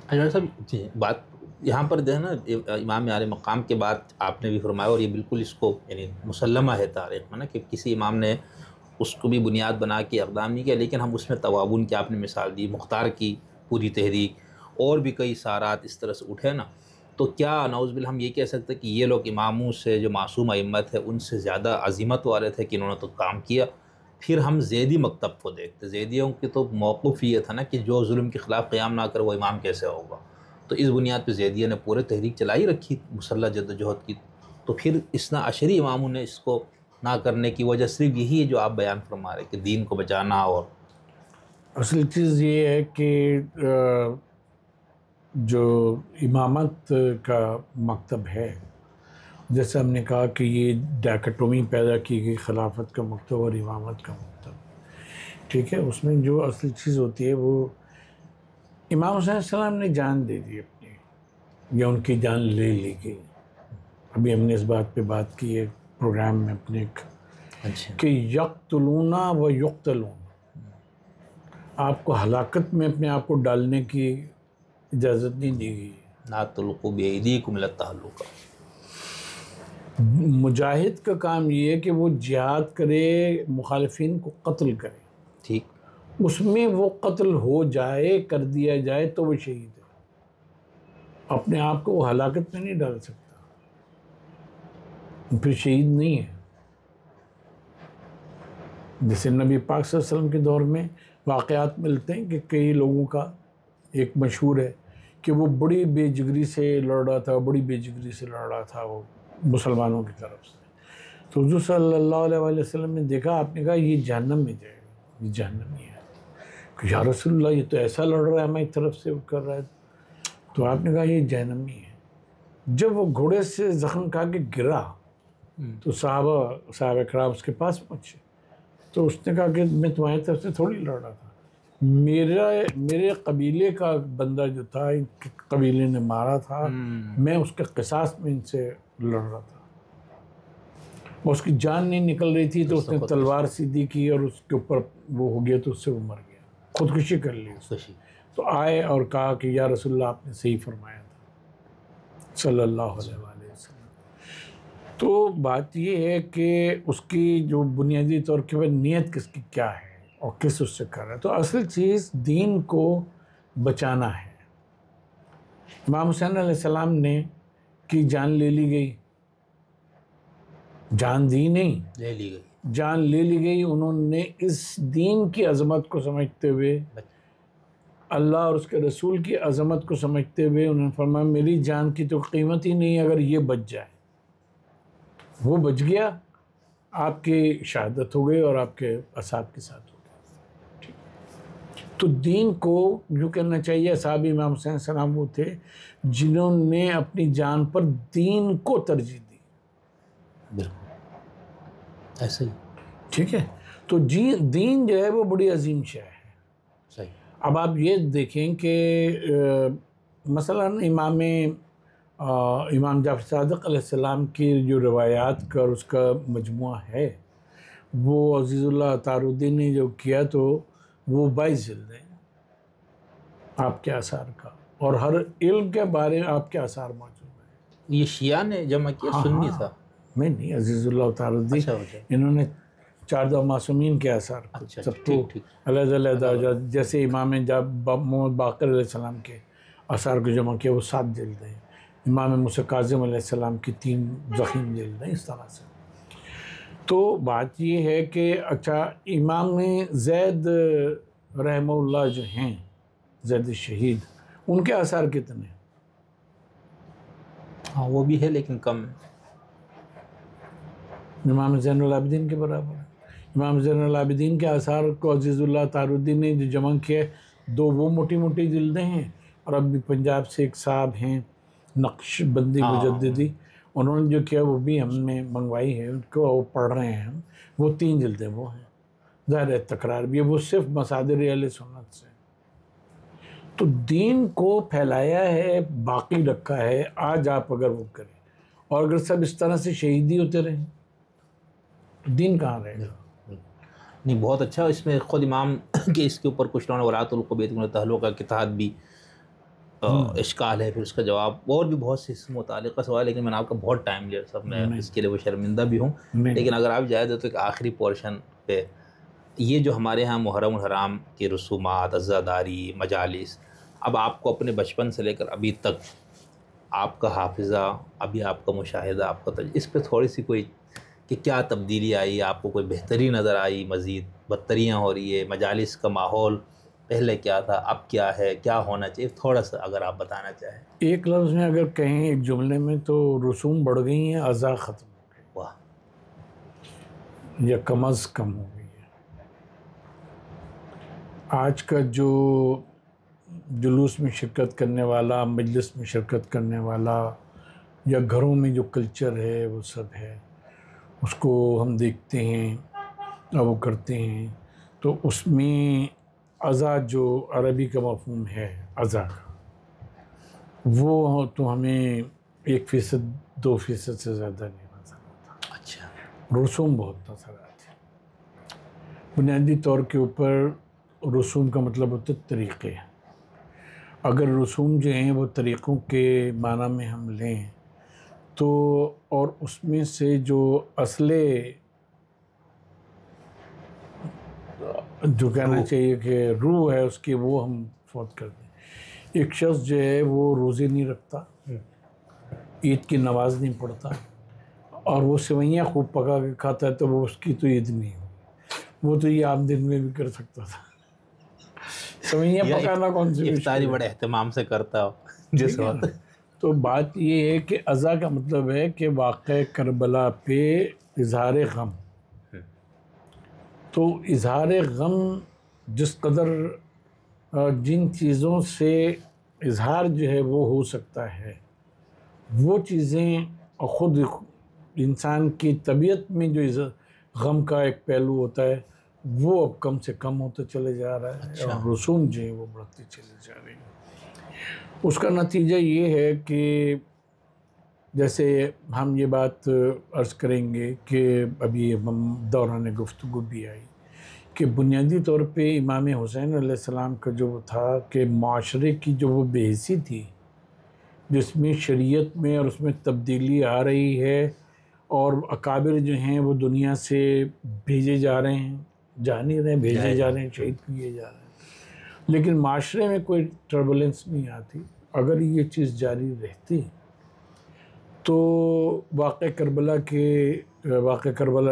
अच्छा साहब जी, बात यहाँ पर जो है ना, इमाम आले मकाम के बाद आपने भी फरमाया, और ये बिल्कुल इसको यानी मुसल्लमा है तारीख़ में ना, कि किसी इमाम ने उसको भी बुनियाद बना के इक़दाम नहीं किया, लेकिन हम उसमें तवाबुन की आपने मिसाल दी, मुख्तार की पूरी तहरीक और भी कई सारात इस तरह से उठे ना, तो क्या नाउज़ुबिल्लाह हम ये कह सकते हैं कि ये लोग इमामों से, जो मासूम अइम्मत है उनसे ज़्यादा अज़ीमत वाले थे कि इन्होंने तो काम किया? फिर हम ज़ैदी मकतब को देखते, ज़ैदियों की तो मौक़िफ़ ये था ना कि जो ज़ुल्म के ख़िलाफ़ क़याम ना करे वो इमाम कैसे होगा। तो इस बुनियाद पे ज़ैदिया ने पूरे तहरीक चलाई रखी मुसल्लह जद्दोजहद की। तो फिर इस्ना अशरी इमामों ने इसको ना करने की वजह सिर्फ यही है जो आप बयान फरमा रहे कि दीन को बचाना। और असल चीज़ ये है कि जो इमामत का मकतब है, जैसे हमने कहा कि ये डायकोटोमी पैदा की गई, खिलाफत का मकतब और इमामत का मकतब, ठीक है। उसमें जो असल चीज़ होती है वो इमाम हुसैन सलाम ने जान दे दी अपनी, या उनकी जान ले ली गई। अभी हमने इस बात पे बात की है प्रोग्राम में अपने अच्छा, कि यक़्तुलूना व युक़्तलून, आपको हलाकत में अपने आप को डालने की इजाज़त नहीं दी गई है। ला तुल्क़ू बिअयदीकुम इला तहल्लुका। मुजाहिद का काम ये है कि वो जिहाद करे, मुखालिफिन को कत्ल करे, ठीक। उसमें वो कत्ल हो जाए, कर दिया जाए तो वो शहीद है। अपने आप को वो हलाकत में नहीं डाल सकता, फिर शहीद नहीं है। जैसे नबी पाक सल्लल्लाहु अलैहि वसल्लम के दौर में वाक़यात मिलते हैं कि कई लोगों का, एक मशहूर है कि वो बड़ी बेजिगरी से लड़ रहा था, बड़ी बेजिगरी से लड़ रहा था वो मुसलमानों की तरफ से। तो हुज़ूर सल्लल्लाहु अलैहि वसल्लम ने देखा, आपने कहा ये जहन्नम में जाएगा, ये जहन्नमी है। कि या रसूलल्लाह, ये तो ऐसा लड़ रहा है हमारी तरफ से, वो कर रहा है। तो आपने कहा ये जहन्नमी है। जब वो घोड़े से जख्म खा के गिरा तो साहबा कराम उसके पास पहुँचे, तो उसने कहा कि मैं तुम्हारी तरफ से थोड़ी लड़ रहा था, मेरे कबीले का बंदा जो था, इनके कबीले ने मारा था, मैं उसके क़िसास में इनसे लड़ रहा था। उसकी जान नहीं निकल रही थी तो उसने तलवार सीधी की और उसके ऊपर वो हो गया, तो उससे वो मर गया, खुदकुशी कर ली उसने। तो आए और कहा कि या रसूलल्लाह, आपने सही फरमाया था सल्लल्लाहु अलैहि वसल्लम। तो बात ये है कि उसकी जो बुनियादी तौर पर नीयत किसकी क्या है और किस उससे कर रहा है। तो असल चीज़ दीन को बचाना है। इमाम हुसैन अलैहिस्सलाम ने की जान ले ली गई, जान दी नहीं, ले ली गई, जान ले ली गई। उन्होंने इस दीन की अज़मत को समझते हुए, अल्लाह और उसके रसूल की अज़मत को समझते हुए उन्होंने फरमाया मेरी जान की तो कीमत ही नहीं अगर ये बच जाए। वो बच गया, आपकी शहादत हो गई और आपके असाब के साथ हो गई। तो दीन को यूँ कहना चाहिए, असहाब इमाम हुसैन सलाम वो थे जिन्होंने अपनी जान पर दीन को तरजीह दी। बिल्कुल ऐसे ही, ठीक है। तो दीन जो है वो बड़ी अजीम शय है। सही। अब आप ये देखें कि मसलन इमाम जाफ़र सादिक़ अलैहिस्सलाम की जो रवायात का और उसका मजमुआ है, वो अज़ीज़ुल्लाह तारुद्दीन ने जो किया, तो वो 22 जिल्दें आपके आसार का, और हर इल्म के बारे में आपके आसार मौजूद हैं। ये शिया ने जमा किया, हाँ सुन्नी हाँ, था? नहीं अज़ीज़ुल्लाह तारुद्दीन, अच्छा, अच्छा, इन्होंने 4 मासूमीन के आसार को अच्छा, सबको ठीक। अलग-अलग, जैसे इमाम मोहम्मद बाक़र अलैहिस्सलाम के आसार को जमा किया, वो 7 जिल्दें हैं। इमाम मूसा काज़िम अलैहिस्सलाम की 3 ज़ख़ीम जिल्दें, इस तरह से। तो बात ये है कि अच्छा, इमाम ज़ैद रहमहुल्लाह जो हैं, ज़ैद शहीद, उनके आसार कितने? हाँ, वो भी है लेकिन कम। इमाम ज़ैनुल आबिदीन के बराबर है। इमाम ज़ैनुल आबिदीन के आसार को अज़ीज़ुल्लाह तारुद्दीन ने जो जमा किया, 2 वो मोटी मोटी जिल्दें हैं, और अब भी पंजाब से एक साहब हैं नक्शबंदी मुजद्दिदी, उन्होंने जो किया वो भी हमने मंगवाई है, उनको वो पढ़ रहे हैं हम, वो 3 जिल्दें वो हैं। ज़ाहिर है तकरार भी है, वो सिर्फ मसादिर अहले सुन्नत से। तो दीन को फैलाया है, बाकी रखा है। आज आप अगर वो करें, और अगर सब इस तरह से शहीदी होते रहें तो दीन कहाँ रहेगा? नहीं, बहुत अच्छा। इसमें ख़ुद इमाम के इसके ऊपर कुछ लोगों ने वलातुल क़ुबैत तहल्लुका के तहत भी इश्काल है, फिर उसका जवाब, और भी बहुत से इससे मुताल्लिक़ सवाल है, लेकिन मैंने आपका बहुत टाइम लिया सब, मैं इसके लिए वो शर्मिंदा भी हूँ। लेकिन अगर आप जाए तो एक आखिरी पोर्शन पे, ये जो हमारे यहाँ मुहर्रम हराम के रसूमात, अज़ादारी, मजालिस, अब आपको अपने बचपन से लेकर अभी तक आपका हाफिज़ा, अभी आपका मुशाहिदा, आपका इस पे थोड़ी सी कोई कि क्या तब्दीली आई, आपको कोई बेहतरी नज़र आई, मज़ीद बदतरियाँ हो रही है, मजालिस का माहौल पहले क्या था, अब क्या है, क्या होना चाहिए, थोड़ा सा अगर आप बताना चाहें। एक लफ्ज़ में अगर कहें, एक जुमले में, तो रसूम बढ़ गई हैं, अज़ा ख़त्म हो गई, वाह, या कम अज़ कम हो गई है। आज का जो जुलूस में शिरकत करने वाला, मजलिस में शिरकत करने वाला, या घरों में जो कल्चर है वो सब है, उसको हम देखते हैं और वो करते हैं, तो उसमें अज़ा जो अरबी का मफ़हूम है अज़ा का, वो तो हमें 1% 2% से ज़्यादा नहीं नज़र आता। अच्छा, रसूम बहुत नज़र आते। बुनियादी तौर के ऊपर रसूम का मतलब होता है तरीक़े। अगर रसूम जो हैं वो तरीक़ों के माना में हम लें तो, और उसमें से जो असले जो कहना चाहिए कि रूह है उसकी, वो हम फौत कर दें। एक शख्स जो है वो रोज़े नहीं रखता, ईद की नमाज नहीं पढ़ता, और वो सेवइयाँ खूब पका के खाता है, तो वो उसकी तो ईद नहीं हो, वो तो ये आम दिन में भी कर सकता था। सेवइयाँ पकाना कौन सी इफ्तारी बड़े एहतमाम से करता हो जिस वक्त। तो बात ये है कि अज़ा का मतलब है कि वाक़े करबला पे इज़हार गम। तो इज़हार गम जिस कदर जिन चीज़ों से इज़हार जो है वो हो सकता है, वो चीज़ें ख़ुद इंसान की तबीयत में जो गम का एक पहलू होता है, वो अब कम से कम होता चले जा रहा है। अच्छा। और रसूम जो है वो बढ़ती चली जा रही है। उसका नतीजा ये है कि जैसे हम ये बात अर्ज़ करेंगे कि अभी हम दौरान गुफ्तगू भी आई कि बुनियादी तौर पे इमाम हुसैन अलैहिस्सलाम का जो था कि माशरे की जो वो बेहिसी थी, जिसमें शरीयत में और उसमें तब्दीली आ रही है, और अकाबिर जो हैं वो दुनिया से भेजे जा रहे हैं, जा नहीं रहे, भेजे जा रहे हैं, शहीद किए जा रहे हैं, लेकिन माशरे में कोई टर्बुलेंस नहीं आती। अगर ये चीज़ जारी रहती तो वाक़े करबला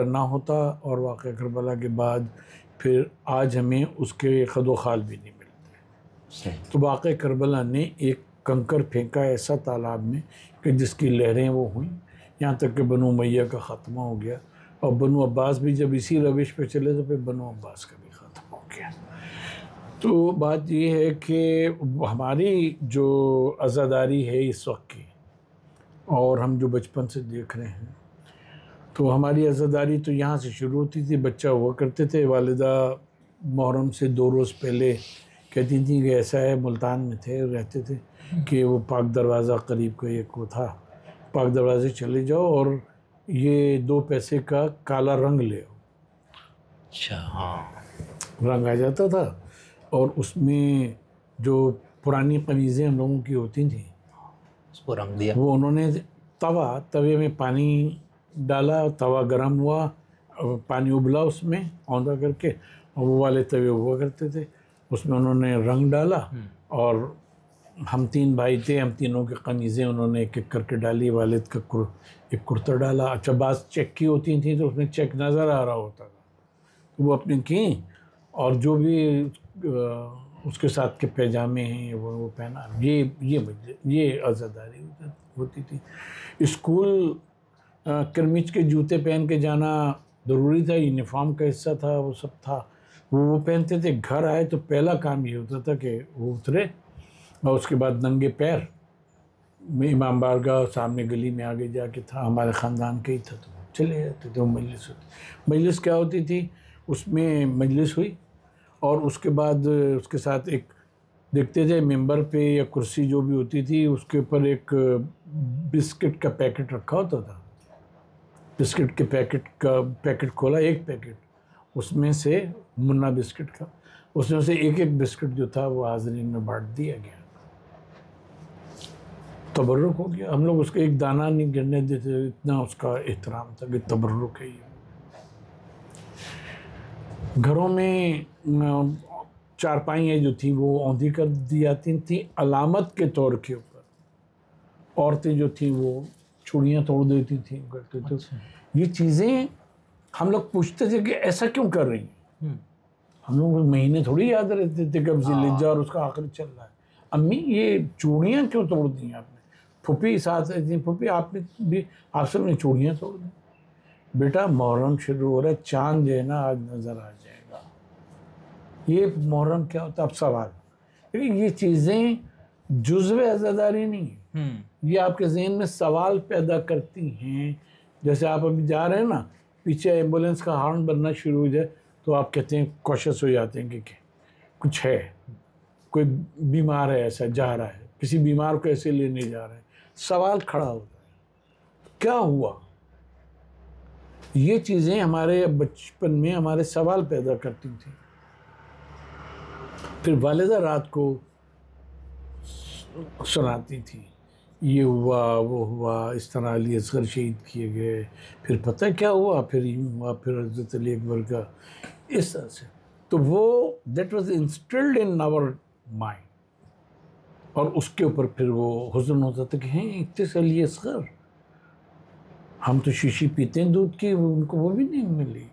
ना होता, और वाक़े करबला के बाद फिर आज हमें उसके खदो खाल भी नहीं मिलते। तो वाक़े करबला ने एक कंकर फेंका ऐसा तालाब में कि जिसकी लहरें वो हुई, यहाँ तक कि बनु उमय्या का ख़त्मा हो गया, और बनु अब्बास भी जब इसी रविश पे चले तो फिर बनु अब्बास का भी ख़त्म हो गया। तो बात ये है कि हमारी जो अज़ादारी है इस वक्त की, और हम जो बचपन से देख रहे हैं, तो हमारी अज़ादारी तो यहाँ से शुरू होती थी। बच्चा हुआ करते थे, वालिदा मुहर्रम से 2 रोज़ पहले कहती थी कि ऐसा है, मुल्तान में थे, रहते थे, कि वो पाक दरवाज़ा करीब का एक वो था, पाक दरवाज़े चले जाओ और ये 2 पैसे का काला रंग ले आओ। अच्छा, हाँ, रंग आ जाता था, और उसमें जो पुरानी कमीज़ें हम लोगों की होती थी, उसको रंग दिया, वो उन्होंने तवे में पानी डाला, तवा गर्म हुआ, पानी उबला उसमें औंधा करके, और वो वाले तवे हुआ करते थे, उसमें उन्होंने रंग डाला, और हम 3 भाई थे, हम तीनों की कमीज़ें उन्होंने एक एक करके डाली। वालिद का एक कुर्ता डाला। अच्छा, बात चेक की होती थी तो उसमें चेक नज़र आ रहा होता था, तो वो अपने की, और जो भी उसके साथ के पैजामे हैं वो पहना। ये आज़ादारी होती थी। स्कूल किरमिच के जूते पहन के जाना ज़रूरी था, यूनिफॉर्म का हिस्सा था, वो सब था, वो पहनते थे। घर आए तो पहला काम ये होता था कि वो उतरे, और उसके बाद नंगे पैर में इमाम बारगाह सामने गली में आगे जाके था, हमारे ख़ानदान के ही था, तो चले जाते थे। मजलिस होती, मजलिस क्या होती थी, उसमें मजलिस हुई, और उसके बाद उसके साथ एक देखते थे मेंबर पे या कुर्सी जो भी होती थी, उसके ऊपर एक बिस्किट का पैकेट रखा होता था। बिस्किट के पैकेट खोला, एक पैकेट, उसमें से मुन्ना बिस्किट का, उसमें से एक एक बिस्किट जो था वो हाज़रीन में बांट दिया गया। तबर्रुक हो गया। हम लोग उसको एक दाना नहीं गिरने देते, इतना उसका एहतराम था कि तबर्रुक है ये। घरों में चारपाइयाँ जो थी वो औंधी कर दी जाती थी अलामत के तौर के ऊपर। औरतें जो थी वो चूड़ियाँ तोड़ देती थी, करते थे। अच्छा। ये चीज़ें हम लोग पूछते थे कि ऐसा क्यों कर रही हैं। हम लोग को महीने थोड़ी याद रहते थे कब ज़िलहिज्जा और उसका आखिर चल रहा है। अम्मी ये चूड़ियाँ क्यों तोड़ दी आपने? फूफी साथ रहती, फूफी आपने भी, आप सब ने चूड़ियाँ तोड़ दी। बेटा मुहर्रम शुरू हो रहा है, चांद जो है ना आज नज़र आ जाएगा। ये मुहर्रम क्या होता है? अब सवाल, लेकिन ये चीज़ें जुज़्व अज़ादारी नहीं है, ये आपके ज़हन में सवाल पैदा करती हैं। जैसे आप अभी जा रहे हैं ना, पीछे एम्बुलेंस का हॉर्न बनना शुरू हो जाए तो आप कहते हैं, कॉशियस हो जाते हैं कि कुछ है, कोई बीमार है, ऐसा जा रहा है, किसी बीमार को ऐसे लेने जा रहे हैं। सवाल खड़ा होता है, क्या हुआ? ये चीज़ें हमारे बचपन में हमारे सवाल पैदा करती थी। फिर वालिदा रात को सुनाती थी, ये हुआ, वो हुआ, इस तरह अली असगर शहीद किए गए, फिर पता है क्या हुआ, फिर यूँ हुआ, फिर हज़रत अली अकबर का, इस तरह से। तो वो that was instilled in our mind, और उसके ऊपर फिर वो हुज़्न होता था कि हैं इतने से अली असगर, हम तो शीशी पीते हैं दूध की, उनको वो भी नहीं मिली,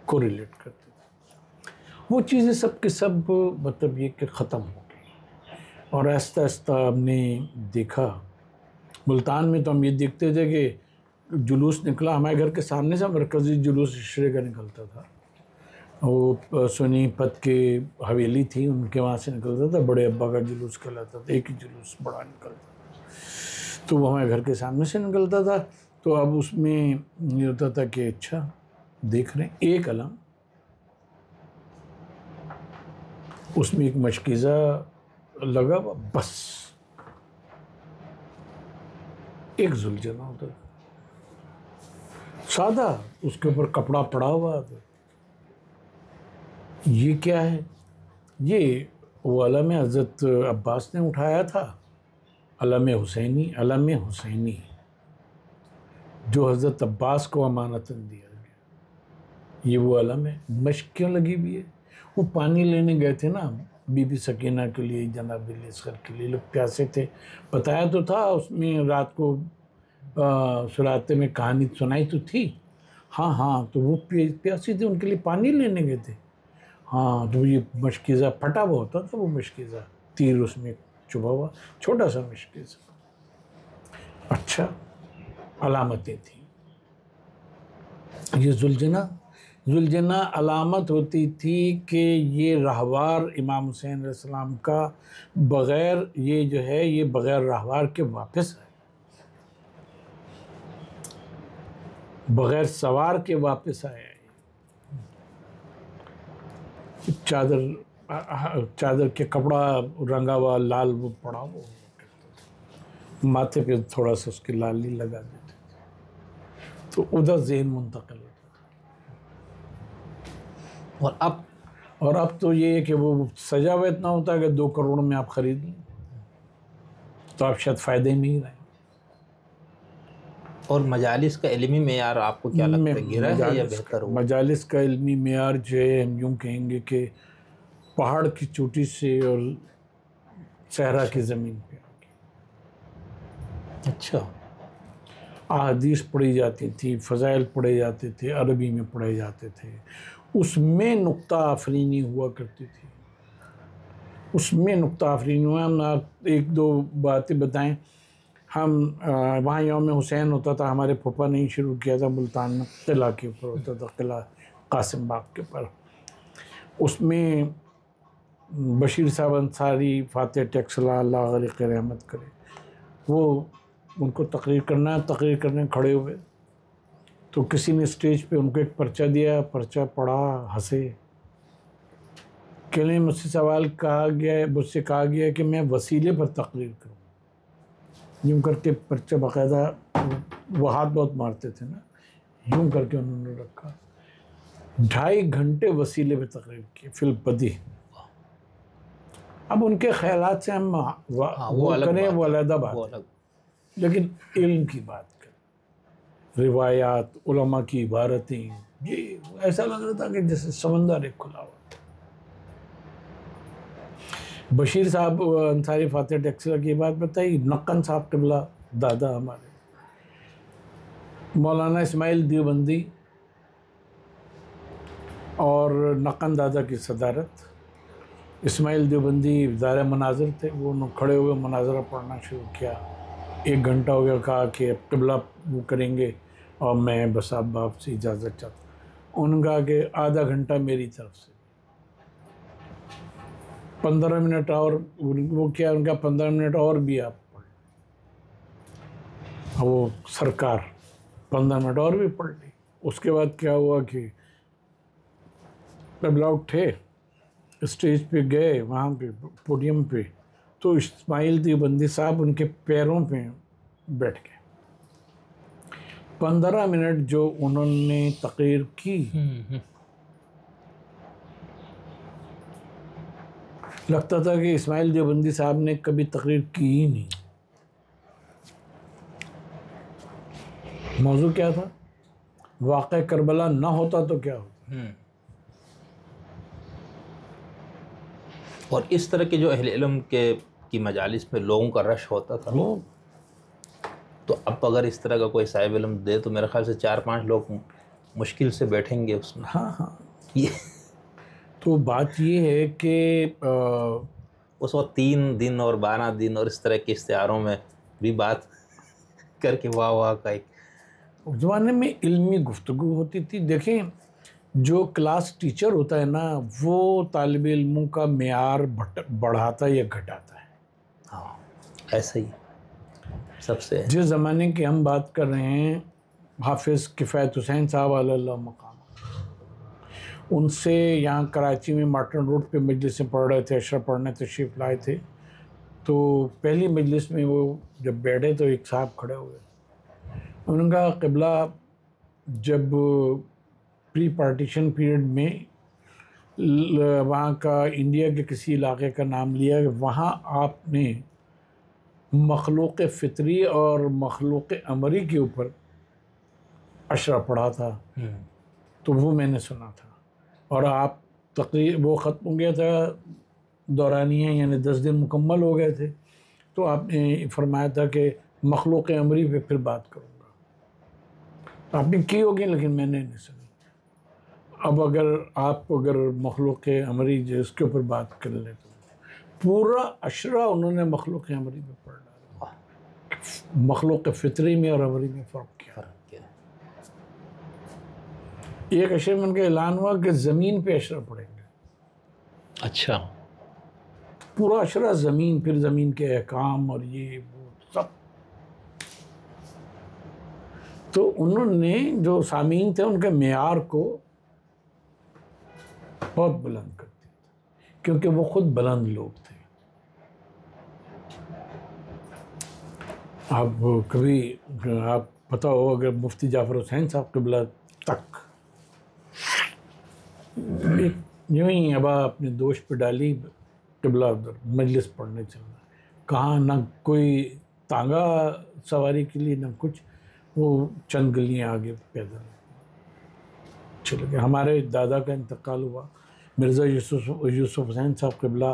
को रिलेट करते थे। वो चीज़ें सब के सब मतलब ये कि ख़त्म हो गई। और आहिस्ता आहिस्ता हमने देखा, मुल्तान में तो हम ये देखते थे कि जुलूस निकला, हमारे घर के सामने से मरकज़ी जुलूस इशरे का निकलता था। वो सोनीपत के हवेली थी, उनके वहाँ से निकलता था, बड़े अब्बा का जुलूस कहलाता था, एक ही जुलूस बड़ा निकलता था। तो वो हमारे घर के सामने से निकलता था। तो अब उसमें ये होता था कि अच्छा देख रहे हैं, एक अलम, उसमें एक मशकीज़ा लगा, बस एक जुलझना होता था सादा, उसके ऊपर कपड़ा पड़ा हुआ था। ये क्या है? ये वो अलम हज़रत अब्बास ने उठाया था, अलम हुसैनी, अलम हुसैनी जो हज़रत अब्बास को अमानतन दिया गया। ये वो अलम है। मश्क क्यों लगी हुई है? वो पानी लेने गए थे ना बीबी सकीना के लिए, जनाब अली असगर के लिए, लोग प्यासे थे। बताया तो था उसमें, रात को सुराते में कहानी सुनाई तो थी। हाँ हाँ, तो वो प्यासी थे, उनके लिए पानी लेने गए थे। हाँ, तो ये मशकीज़ा फटा हुआ होता था, वो मशकीज़ा, तीर उसमें चुभा हुआ, छोटा सा मशकीज़ा। अच्छा, अलामतें थी। ये जुलझना अलामत होती थी कि ये रहवार इमाम हुसैन अलैहिस्सलाम का बग़ैर, ये जो है ये बग़ैर रहवार के वापस आए, बग़ैर सवार के वापस आया। चादर के कपड़ा रंगा हुआ लाल वो पड़ा, वो माथे पे थोड़ा सा उसकी लाली लगा देते थे, तो उधर ज़हन मुंतकिल होता था। और अब तो ये है कि वो सजा हुआ इतना होता है कि 2 करोड़ में आप खरीद लें तो आप शायद फ़ायदे में ही रहें। और मजालिस का इल्मी मेयार आपको क्या लगता है, गिरा है या बेहतर हुआ? मजालिस का इल्मी मेयार जो है, हम यूँ कहेंगे कि पहाड़ की चोटी से और सहरा की ज़मीन पे आके। अच्छा, अहादीस पढ़ी जाती थी, फ़ज़ाइल पढ़े जाते थे, अरबी में पढ़े जाते थे, उसमें नुक्ता आफरीनी हुआ करती थी, उसमें नुक्ता आफरीनी हुआ। हम आप 1-2 बातें बताएं। हम वहाँ यौम हुसैन होता था, हमारे फूफा ने ही शुरू किया था, मुल्तान में किला के ऊपर होता था, किला कासिम बाग के ऊपर। उसमें बशीर साहब अंसारी, फ़ातिह टेक्सला, अल्लाह ग़रीक़ रहमत करे, वो उनको तकरीर करने खड़े हुए, तो किसी ने स्टेज पे उनको एक पर्चा दिया, पर्चा पढ़ा, हंसे। कहने मुझसे कहा गया कि मैं वसीले पर तकरीर करूँ। यूँ करके पर्चा बाकायदा, वो हाथ बहुत मारते थे ना, यूँ करके उन्होंने रखा। 2.5 घंटे वसीले पे तकरीर की, फिल बदी। अब उनके ख्यालात से हम वो अलग करें, बात वो है, अलग बात वो है, अलग। लेकिन इल्म की बात करें, रिवायात, उलमा की इबारतें, ये ऐसा लग रहा था कि जैसे समंदर एक खुला हुआ। बशीर साहब अंसारी फातिह टैक्सी की बात बताई, नक्कन साहब क़िबला दादा हमारे, मौलाना इस्माइल देवबंदी और नक्कन दादा की सदारत। इस्माइल देवबंदी दायरा मनाज़र थे, वो उन्होंने खड़े हुए मनाजरा पढ़ना शुरू किया। 1 घंटा हो गया, कहा कि अब क़िबला वो करेंगे और मैं बस अब आपसे इजाज़त चाहता। उन्होंने कहा कि आधा घंटा मेरी तरफ से, 15 मिनट और वो क्या, उनका 15 मिनट और भी आप पढ़। वो सरकार 15 मिनट और भी पढ़ ली। उसके बाद क्या हुआ कि क़िबला उठे, स्टेज पे गए, वहाँ पे पोडियम पे, तो इस्माइल देवबंदी साहब उनके पैरों पे बैठ गए। 15 मिनट जो उन्होंने तकरीर की, लगता था कि इस्माइल देवबंदी साहब ने कभी तकरीर की ही नहीं। मौजू क्या था? वाक़या करबला ना होता तो क्या होता। और इस तरह के जो अहले इल्म के की मजालिस में लोगों का रश होता था, वो तो अब अगर इस तरह का कोई साहिब इल्म दे तो मेरे ख्याल से 4-5 लोग मुश्किल से बैठेंगे उसमें। हाँ हाँ, ये तो बात ये है कि उस वक्त 3 दिन और 12 दिन और इस तरह के इश्तिहारों में भी बात करके वाह वाह का एक उस ज़माने में इल्मी गुफ्तगू होती थी। देखें, जो क्लास टीचर होता है ना, वो तालिब इल्मों का मेयार बढ़ाता या घटाता है। हाँ, ऐसा ही सबसे। जिस ज़माने की हम बात कर रहे हैं, हाफिज़ किफ़ायत हुसैन साहब अल्लाह मकाम, उनसे यहाँ कराची में मार्टन रोड पे मजलिस में पढ़ रहे थे, अशरफ पढ़ने तशरीफ़ लाए थे। तो पहली मजलिस में वो जब बैठे तो एक साहब खड़े हुए, उनका क़िबला जब प्री पार्टीशन पीरियड में वहाँ का इंडिया के किसी इलाके का नाम लिया कि वहाँ आपने मखलूक़ फ़ितरी और मखलूक़ अमरी के ऊपर अशरा पढ़ा था, तो वो मैंने सुना था। और आप तकरीर वो ख़त्म हो गया था, दौरानिया यानी 10 दिन मुकम्मल हो गए थे, तो आपने फरमाया था कि मखलूक़ अमरी पे फिर बात करूँगा। आपने की होगी लेकिन मैंने नहीं सुनी। अब अगर मखलूक़ अमरी जो इसके ऊपर बात कर ले तो पूरा अशरा उन्होंने मखलूक़ अमरी पे पढ़ डाला। मखलूक़ फ़ितरी में और अमरी में फ़र्क क्या। एक अशरे में उनका ऐलान हुआ कि ज़मीन पे अशरा पढ़ेंगे। अच्छा, पूरा अशरा ज़मीन, फिर ज़मीन के अहकाम और ये वो सब। तो उन्होंने जो सामीन थे उनके मेयार को बहुत बुलंद कर दिया, क्योंकि वो खुद बुलंद लोग थे। आप कभी आप पता हो, अगर मुफ्ती जाफ़र हुसैन साहब क़िबला तक यूँ ही हवा अपने दोष पे डाली, क़िबला उधर मजलिस पढ़ने चलना, कहाँ ना कोई तांगा सवारी के लिए ना कुछ, वो चंद गलियाँ आगे पैदल चले गए। हमारे दादा का इंतकाल हुआ, मिर्ज़ा यूसुफ हुसैन साहब क़िबला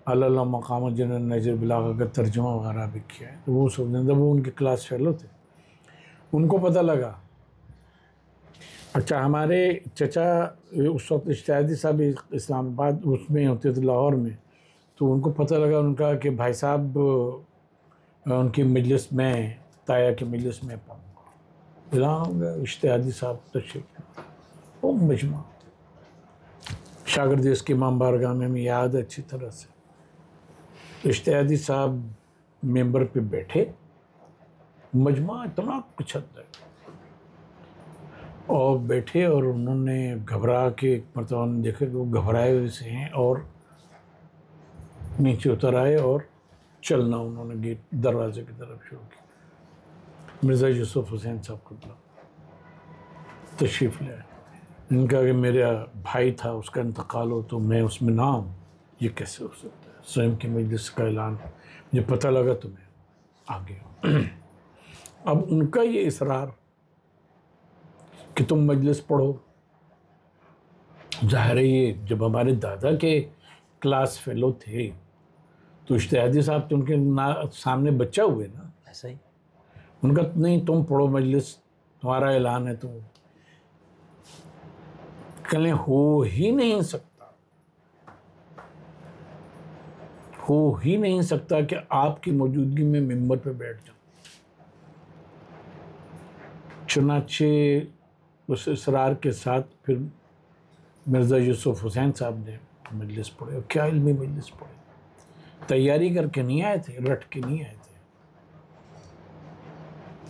अल्लाह मकाम, जिन्होंने नजर बिलागा का तर्जुमा वगैरह भी किया है, तो वो समझते थे, वो उनके क्लास फेलो थे। उनको पता लगा। अच्छा, हमारे चचा उस वक्त इज्तिहादी साहब इस्लामाबाद उसमें होते थे, लाहौर में, तो उनको पता लगा, उनका कि भाई साहब उनकी मजलिस में, ताया की मजलिस में पढ़ूँगा। ऐलान हो गया, इज्तिहादी साहब तशरीफ़, वो मजमा शागिर्द इसके इमाम बारगाह में हमें याद है अच्छी तरह से। इज्तिहादी साहब मेंबर पे बैठे, मजमा इतना कुछ हद है, और बैठे, और उन्होंने घबरा के, मतलब उन्होंने देखा कि वो घबराए हुए से हैं, और नीचे उतर आए और चलना उन्होंने गेट दरवाजे की तरफ शुरू किया। मिर्ज़ा यूसुफ हुसैन साहब क़िबला तशरीफ़ ले आए। उनका कि मेरा भाई था, उसका इंतकाल हो तो मैं उसमें ना आऊँ, ये कैसे हो सकता है। स्वयं की मजलिस का ऐलान मुझे पता लगा तो मैं आ गया। अब उनका ये इसरार कि तुम मजलिस पढ़ो, ज़ाहिर है ये जब हमारे दादा के क्लास फेलो थे तो इश्तिहादी साहब तो उनके सामने बच्चा हुए ना, ऐसा ही। उनका नहीं तुम पढ़ो मजलिस, तुम्हारा ऐलान है, तुम कल हो ही नहीं सकता, हो ही नहीं सकता कि आपकी मौजूदगी में मिंबर पे बैठ जाऊं। चुनाचे उस इसरार के साथ फिर मिर्ज़ा यूसुफ हुसैन साहब ने मजलिस पढ़े, और क्या इल्मी मजलिस पढ़े, तैयारी करके नहीं आए थे, रट के नहीं आए थे,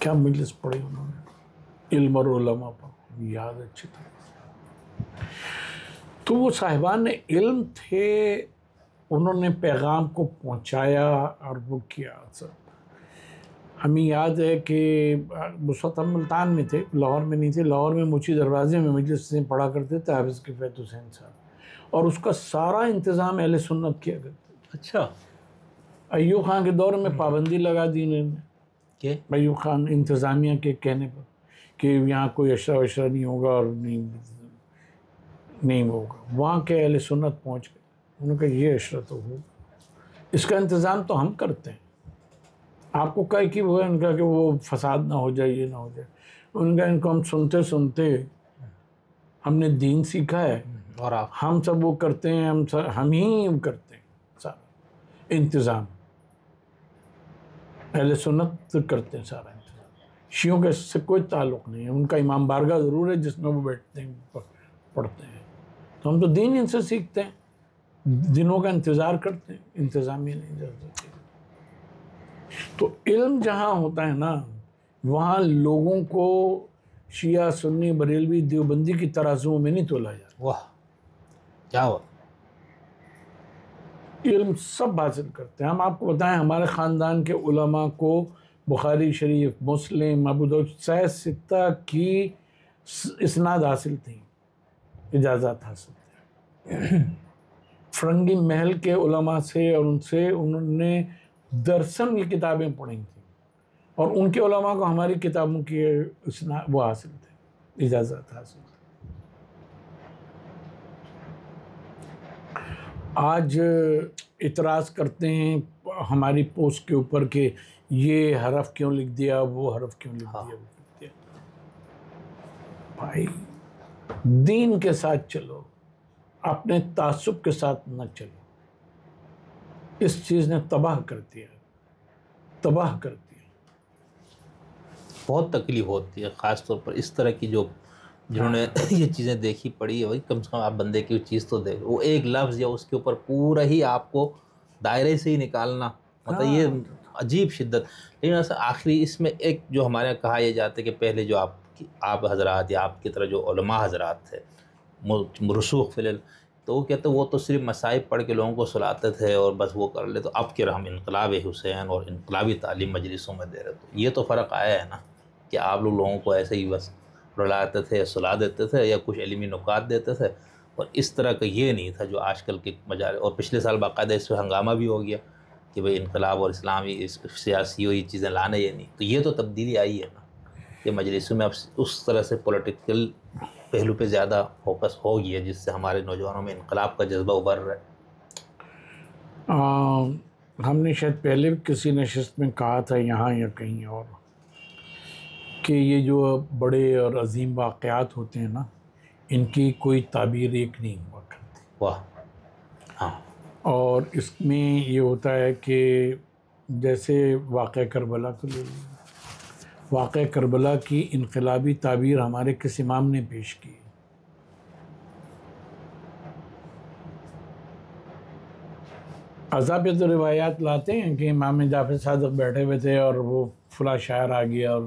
क्या मजलिस पढ़ी उन्होंने, इल्म और उलमा पर याद अच्छी तरह से। तो वो साहिबान इल्म थे, उन्होंने पैगाम को पहुंचाया और वो किया। सब हमें याद है कि उस वक्त हम मुल्तान में थे, लाहौर में नहीं थे, लाहौर में मुची दरवाजे में मजलिस से पढ़ा करते थे हाफिज़ किफ़ायत हुसैन साहब, और उसका सारा इंतज़ाम अहले सुन्नत किया करते थे। अच्छा। अय्यूब खान के दौर में पाबंदी लगा दी इन्होंने, के अय्यूब खान इंतज़ामिया के कहने पर कि यहाँ कोई अशरा वशरा नहीं होगा और नहीं होगा। वहाँ के अहले सुन्नत पहुँच गए, उन्होंने कहा ये अशरा तो होगा, इसका इंतज़ाम तो हम करते हैं, आपको कहे कि वो इनका कि वो फसाद ना हो जाए, ये ना हो जाए। उनका इनको हम सुनते सुनते हमने दीन सीखा है, और आप हम सब वो करते हैं, हम ही करते हैं सारा इंतज़ाम, अहले सुन्नत करते हैं सारा इंतज़ाम। शियों के इससे कोई ताल्लुक़ नहीं है, उनका इमाम बारगाह ज़रूर है जिसमें वो बैठते हैं पढ़ते हैं, तो हम तो दीन इनसे सीखते हैं, दिनों का इंतज़ार करते हैं, इंतज़ाम ही नहीं जाते। तो इल्म जहाँ होता है ना, वहाँ लोगों को शिया सुन्नी बरेलवी देवबंदी की तराजुओं में नहीं तोला जाता। वाह, क्या हुआ। इल्म सब हासिल करते हैं। हम आपको बताएं, हमारे ख़ानदान के उलमा को बुखारी शरीफ, मुस्लिम, अबू दाऊद सह सित्ता की इस्नाद हासिल थी, इजाज़त हासिल थी। फरंगी महल के उलमा से और उनसे उन्होंने दर्शन की किताबें पढ़ी थी, और उनके उलमा को हमारी किताबों की वो हासिल थे, इजाज़त हासिल थी। आज इतराज़ करते हैं हमारी पोस्ट के ऊपर कि ये हरफ क्यों लिख दिया, वो हरफ क्यों लिख दिया, वो लिख दिया। भाई दीन के साथ चलो, अपने तासुब के साथ न चलो। इस चीज़ ने तबाह कर दिया, तबाह कर दिया। बहुत तकलीफ होती है, ख़ास तौर पर इस तरह की जो जिन्होंने ये चीज़ें देखी पड़ी है, वही कम से कम आप बंदे की चीज़ तो देख, वो एक लफ्ज़ या उसके ऊपर पूरा ही आपको दायरे से ही निकालना, मतलब ये अजीब शिद्दत। लेकिन ऐसा आखिरी इसमें एक जो हमारे यहाँ कहा यह जाता है कि पहले जो आप हजरात या आपकी तरह जो उलमा हजरात थे रसूख फिल, तो वो कहते वो तो सिर्फ मसाइब पढ़ के लोगों को सुलाते थे और बस वो कर ले, तो अब के हम इनकलाब हुसैन और इनकलाबी तालीम मजलिसों में दे रहे, तो ये तो फ़र्क आया है ना कि आप लोगों को ऐसे ही बस रुलाते थे, सुला देते थे या कुछ इल्मी नुकात देते थे, और इस तरह का ये नहीं था जो आजकल के मजारे। और पिछले साल बाकायदा इस पर हंगामा भी हो गया कि भाई इनकलाब और इस्लामी इस सियासी ये चीज़ें लाने, ये नहीं, तो ये तो तब्दीली आई है ना कि मजलिसों में अब उस तरह से पॉलिटिकल पहलू पे ज़्यादा फोकस हो गया जिससे हमारे नौजवानों में इनकलाब का जज्बा उभर रहा है। हमने शायद पहले किसी नशिस्त में कहा था यहाँ या कहीं और कि ये जो बड़े और अजीम वाक़यात होते हैं ना, इनकी कोई ताबीर एक नहीं हुआ करती। वाह। हाँ। और इसमें ये होता है कि जैसे वाक़या करबला को ले लीजिए, वाक़या करबला की इनकलाबी ताबीर हमारे किस इमाम ने पेश की। अज़ाब तो रिवायात लाते हैं कि इमाम जाफ़र सादिक़ बैठे हुए थे और वो फला शायर आ गया और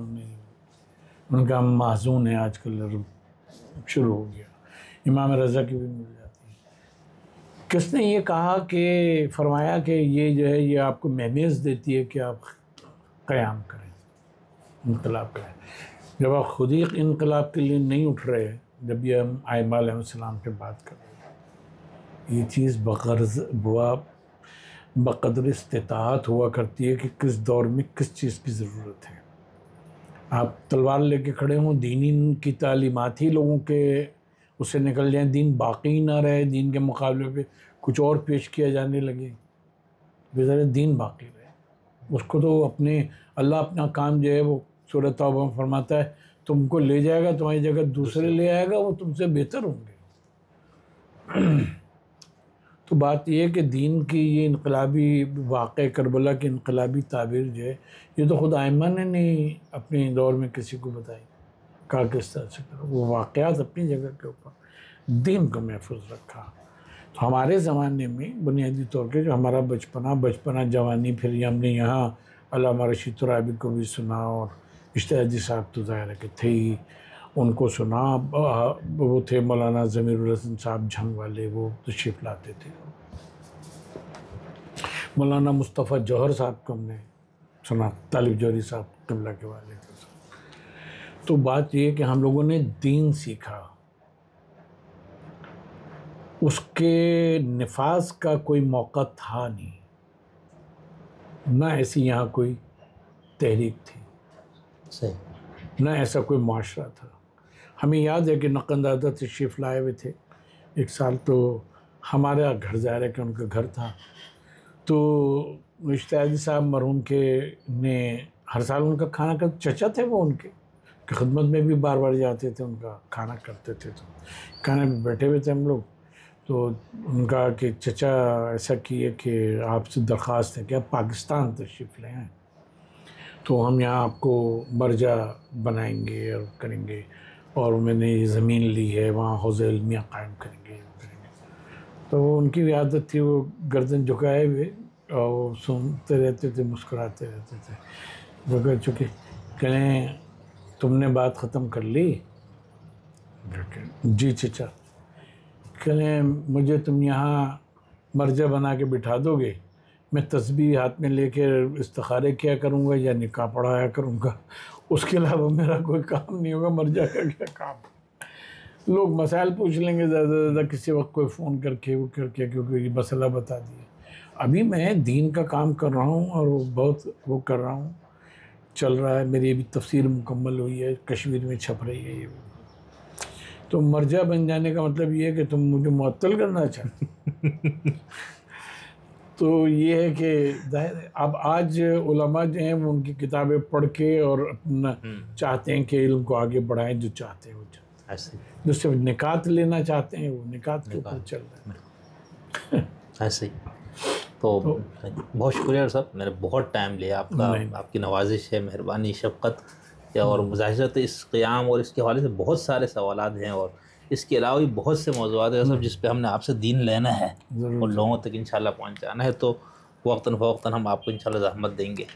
उनका माज़ून है आजकल शुरू हो गया। इमाम रज़ा की भी मिल जाती है। किसने ये कहा कि फरमाया कि ये जो है ये आपको महमेज़ देती है कि आप क़याम करें, इनकलाब करें। जब आप खुद ही इनकलाब के लिए नहीं उठ रहे, जब ये हम आइमा अलैहिस्सलाम पे बात कर रहे हैं, ये चीज़ बग़र्ज़ बुआ बक़द्र इस्तिताअत हुआ करती है कि किस दौर में किस चीज़ की ज़रूरत है। आप तलवार लेके खड़े हों, दीनी की तालीमात ही लोगों के उससे निकल जाएं, दीन बाकी ना रहे, दीन के मुकाबले पे कुछ और पेश किया जाने लगे, बेचारे दीन बाकी रहे। उसको तो अपने अल्लाह अपना काम जो है वो सूरह तौबा में फरमाता है, तुमको ले जाएगा, तुम्हारी जगह दूसरे ले आएगा, वो तुमसे बेहतर होंगे। तो बात यह है कि दीन की ये इनकलाबी वाक़े, करबला की इनकलाबी ताबीर जो है, ये तो खुद आइमा ने नहीं अपने दौर में किसी को बताई, कहा किस तरह से करो। वो वाक़यात अपनी जगह के ऊपर दीन को महफूज रखा। तो हमारे ज़माने में बुनियादी तौर पर जो हमारा बचपना जवानी, फिर हमने यहाँ अल्लामा रशीद तुराबी को भी सुना, और इश्तिहादी साहब तो ज़ाहिर है कि थे ही, उनको सुना। वो थे मौलाना ज़मीरुल हसन साहब झंग वाले, वो तशरीफ़ लाते थे। मौलाना मुस्तफ़ा जौहर साहब को हमने सुना, तालिब जौहरी साहब क़िबला के वाले थे। तो बात ये है कि हम लोगों ने दीन सीखा, उसके निफाज का कोई मौका था नहीं, ना ऐसी यहाँ कोई तहरीक थी, सही, ना ऐसा कोई माशरा था। हमें याद है कि नक़नदादा तशरीफ़ लाए हुए थे एक साल, तो हमारा घर ज़ाहिर है कि उनका घर था। तो इश्तिहादी साहब मरहूम के ने हर साल उनका खाना का चचा थे, वो उनके खिदमत में भी बार बार जाते थे, उनका खाना करते थे। तो खाने में बैठे हुए थे हम लोग, तो उनका कि चचा ऐसा किए कि आपसे दरख्वास्त है कि आप पाकिस्तान तशरीफ़ ले आएँ, तो हम यहाँ आपको मर्जा बनाएंगे और करेंगे, और मैंने ये ज़मीन ली है, वहाँ हौज़े इल्मिया कायम करेंगे। तो उनकी भी आदत थी, वो गर्दन झुकाए हुए और वो सुनते रहते थे, मुस्कुराते रहते थे। वो कह चुके, कहें तुमने बात ख़त्म कर ली? जी चचा। कहें मुझे तुम यहाँ मर्जा बना के बिठा दोगे, मैं तस्बीह हाथ में लेकर इस्तिखारे किया करूँगा या निकाह पढ़ाया करूँगा, उसके अलावा मेरा कोई काम नहीं होगा। मर्जा का क्या काम? लोग मसाइल पूछ लेंगे ज़्यादा से ज़्यादा किसी वक्त कोई फ़ोन करके, वो करके, क्योंकि ये मसला बता दिए। अभी मैं दीन का काम कर रहा हूँ और बहुत वो कर रहा हूँ, चल रहा है। मेरी अभी तफसीर मुकम्मल हुई है, कश्मीर में छप रही है ये। तो मर्जा बन जाने का मतलब ये है कि तुम मुझे मुअत्तल करना चाहते। तो ये है कि ज़ाहिर है अब आज उलमा जो हैं वो उनकी किताबें पढ़ के और अपना चाहते हैं कि इल्म को आगे बढ़ाएं, जो चाहते हैं वो चाहते हैं। ऐसे जो सिर्फ निकात लेना चाहते हैं वो निकात के ऊपर चल रहे हैं। ऐसे ही। तो बहुत शुक्रिया सर, मैंने बहुत टाइम लिया आपका, आपकी नवाजिश है, मेहरबानी, शफ़क़त, और ज़ाहिर इस क़याम और इसके हवाले से बहुत सारे सवालात हैं, और इसके अलावा भी बहुत से मौज़ूआत हैं सब जिस पे हमने आपसे दीन लेना है और लोगों तक इंशाल्लाह पहुंचाना है। तो वक्तन फ़वक्तन हम आपको इंशाल्लाह ज़हमत देंगे।